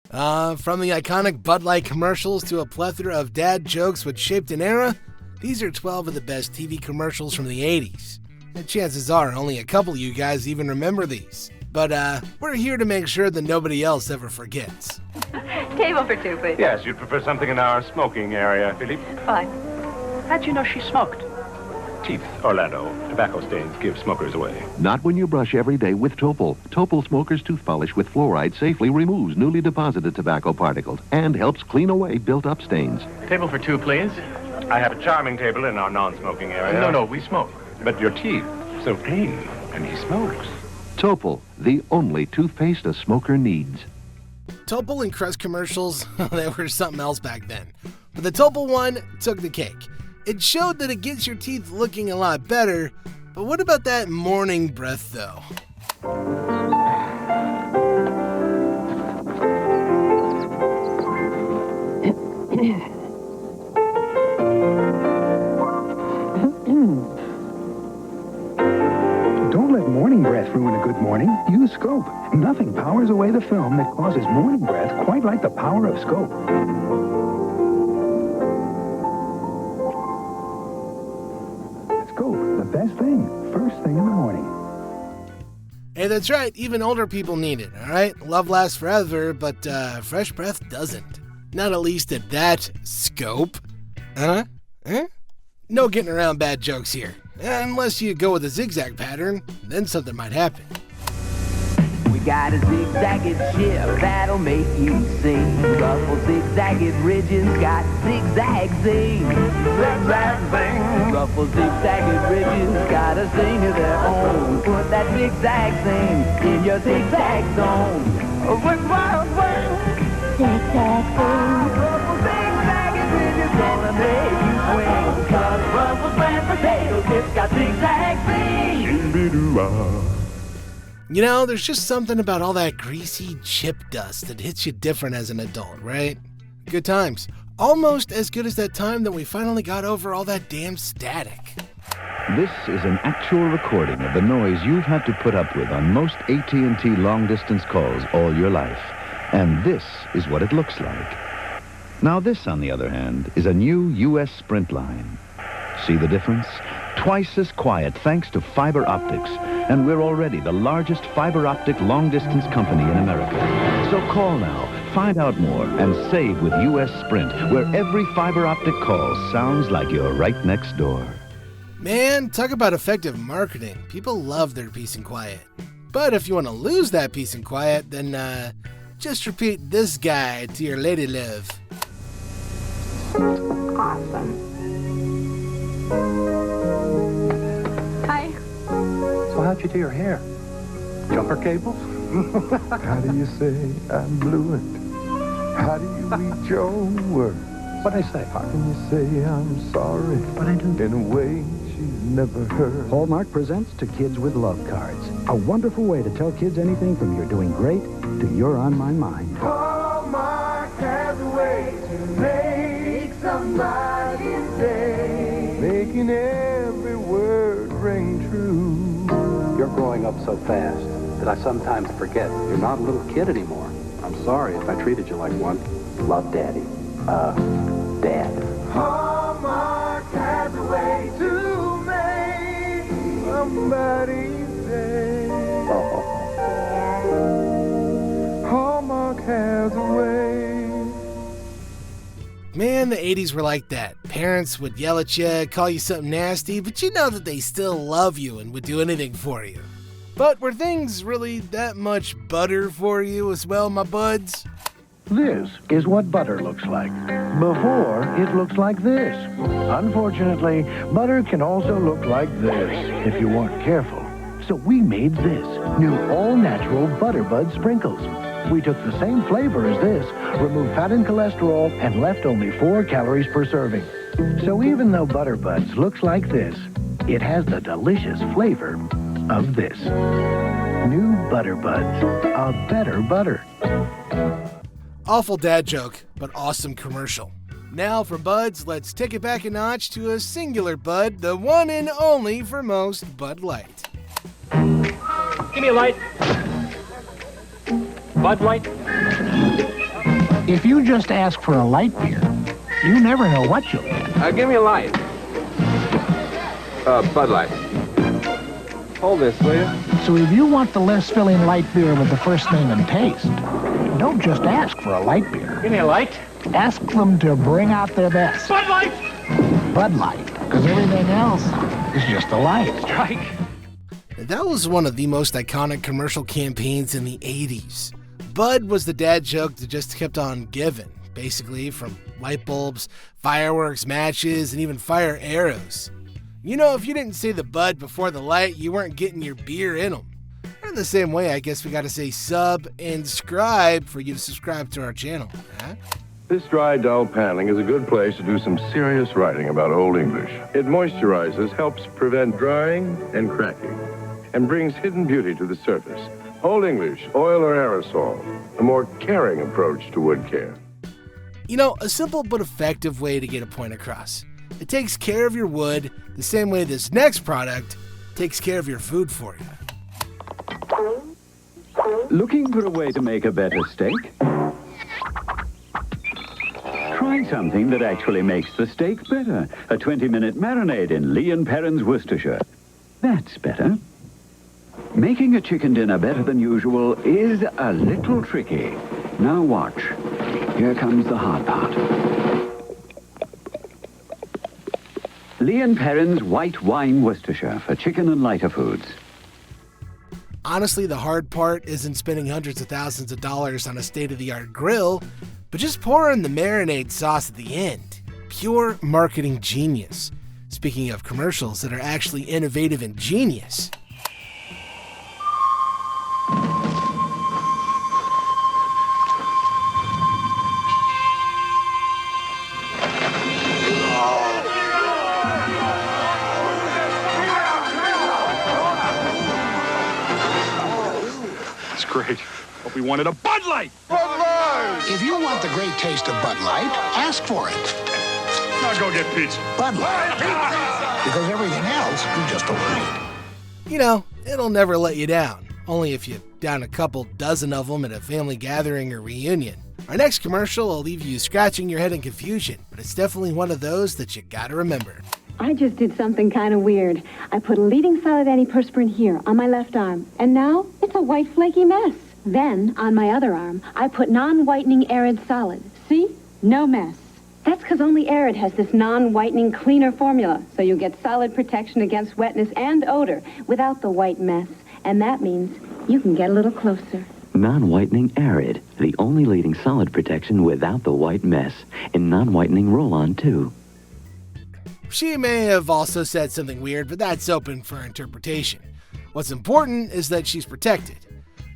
From the iconic Bud Light commercials to a plethora of dad jokes which shaped an era, these are 12 of the best TV commercials from the 80s. And chances are only a couple of you guys even remember these. But we're here to make sure that nobody else ever forgets. Table for two, please. Yes, you'd prefer something in our smoking area, Philippe? Fine. How'd you know she smoked? Teeth, Orlando. Tobacco stains give smokers away. Not when you brush every day with Topol. Topol Smoker's Tooth Polish with fluoride safely removes newly deposited tobacco particles and helps clean away built-up stains. Table for two, please. I have a charming table in our non-smoking area. No, we smoke. But your teeth, so clean, and he smokes. Topol, the only toothpaste a smoker needs. Topol and Crest commercials, they were something else back then. But the Topol one took the cake. It showed that it gets your teeth looking a lot better, but what about that morning breath though? Don't let morning breath ruin a good morning. Use Scope. Nothing powers away the film that causes morning breath quite like the power of Scope. Scope, the best thing, first thing in the morning. Hey, that's right, even older people need it, alright? Love lasts forever, but fresh breath doesn't. Not at least at that scope. Huh? No getting around bad jokes here. Unless you go with a zigzag pattern, then something might happen. We got a zigzagged ship that'll make you sing. Ruffle zigzagged ridges got zigzag zing. Zigzag zing. Ruffle zigzagged ridges got a zing of their own. Put that zigzag zing in your zigzag zone. Zigzag zing. Zigzag zing. Ruffle zigzagged ridges gonna make you swing. 'Cause Ruffle's mashed potato chips got zigzag zing. You know, there's just something about all that greasy chip dust that hits you different as an adult, right? Good times. Almost as good as that time that we finally got over all that damn static. This is an actual recording of the noise you've had to put up with on most AT&T long-distance calls all your life. And this is what it looks like. Now this, on the other hand, is a new U.S. Sprint line. See the difference? Twice as quiet thanks to fiber optics. And we're already the largest fiber optic long-distance company in America. So call now, find out more, and save with U.S. Sprint, where every fiber optic call sounds like you're right next door. Man, talk about effective marketing. People love their peace and quiet. But if you want to lose that peace and quiet, then just repeat this guy to your lady love. Awesome. Hi. So how'd you do your hair? Jumper cables? How do you say I'm blue? How do you read your words? What'd I say? How can you say I'm sorry? What'd I do? In a way she's never heard. Hallmark presents To Kids with Love Cards. A wonderful way to tell kids anything from you're doing great to you're on my mind. Hallmark has a way to make somebody's day, making every word ring true. You're growing up so fast that I sometimes forget you're not a little kid anymore. I'm sorry if I treated you like one. Love, Daddy. Dad. Hallmark has a way to make somebody's day. Hallmark has a way. Man, the 80s were like that. Parents would yell at you, call you something nasty, but you know that they still love you and would do anything for you. But were things really that much butter for you as well, my buds? This is what butter looks like. Before, it looks like this. Unfortunately, butter can also look like this if you weren't careful. So we made this, new all-natural Butterbud Sprinkles. We took the same flavor as this, removed fat and cholesterol, and left only 4 calories per serving. So even though Butterbuds looks like this, it has the delicious flavor of this. New Butterbuds, a better butter. Awful dad joke, but awesome commercial. Now for buds, let's take it back a notch to a singular bud, the one and only for most, Bud Light. Give me a light. Bud Light. If you just ask for a light beer, you never know what you'll get. Give me a light. Bud Light. Hold this, will you? So if you want the less filling light beer with the first name and taste, don't just ask for a light beer. Give me a light. Ask them to bring out their best. Bud Light! Bud Light, because everything else is just a light. Strike. That was one of the most iconic commercial campaigns in the 80s. Bud was the dad joke that just kept on giving, basically from light bulbs, fireworks, matches, and even fire arrows. You know, if you didn't say the Bud before the light, you weren't getting your beer in them. In the same way, I guess we gotta say sub and scribe for you to subscribe to our channel. Huh? This dry, dull paneling is a good place to do some serious writing about Old English. It moisturizes, helps prevent drying and cracking, and brings hidden beauty to the surface. Old English, oil or aerosol, a more caring approach to wood care. You know, a simple but effective way to get a point across. It takes care of your wood the same way this next product takes care of your food for you. Looking for a way to make a better steak? Try something that actually makes the steak better. A 20-minute marinade in Lee & Perrins, Worcestershire. That's better. Making a chicken dinner better than usual is a little tricky. Now watch. Here comes the hard part. Lee & Perrins White Wine Worcestershire for chicken and lighter foods. Honestly, the hard part isn't spending hundreds of thousands of dollars on a state-of-the-art grill, but just pouring the marinade sauce at the end. Pure marketing genius. Speaking of commercials that are actually innovative and genius. Great. But we wanted a Bud Light! Bud Light! If you want the great taste of Bud Light, ask for it. Now go get pizza. Bud Light. Because everything else is just a light. You know, it'll never let you down. Only if you down a couple dozen of them at a family gathering or reunion. Our next commercial will leave you scratching your head in confusion, but it's definitely one of those that you gotta remember. I just did something kind of weird. I put a leading solid antiperspirant here on my left arm, and now it's a white flaky mess. Then, on my other arm, I put non-whitening Arid solid. See? No mess. That's because only Arid has this non-whitening cleaner formula, so you get solid protection against wetness and odor without the white mess. And that means you can get a little closer. Non-whitening Arid, the only leading solid protection without the white mess. In non-whitening roll-on, too. She may have also said something weird, but that's open for interpretation. What's important is that she's protected.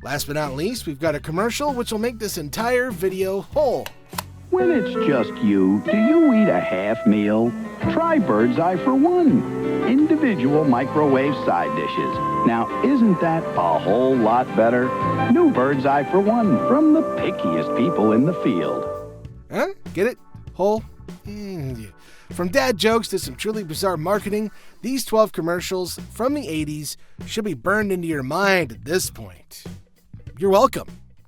Last but not least, we've got a commercial which will make this entire video whole. When it's just you, do you eat a half meal? Try Bird's Eye for One. Individual microwave side dishes. Now, isn't that a whole lot better? New Bird's Eye for One from the pickiest people in the field. Huh? Get it? Whole? From dad jokes to some truly bizarre marketing, these 12 commercials from the 80s should be burned into your mind at this point. You're welcome.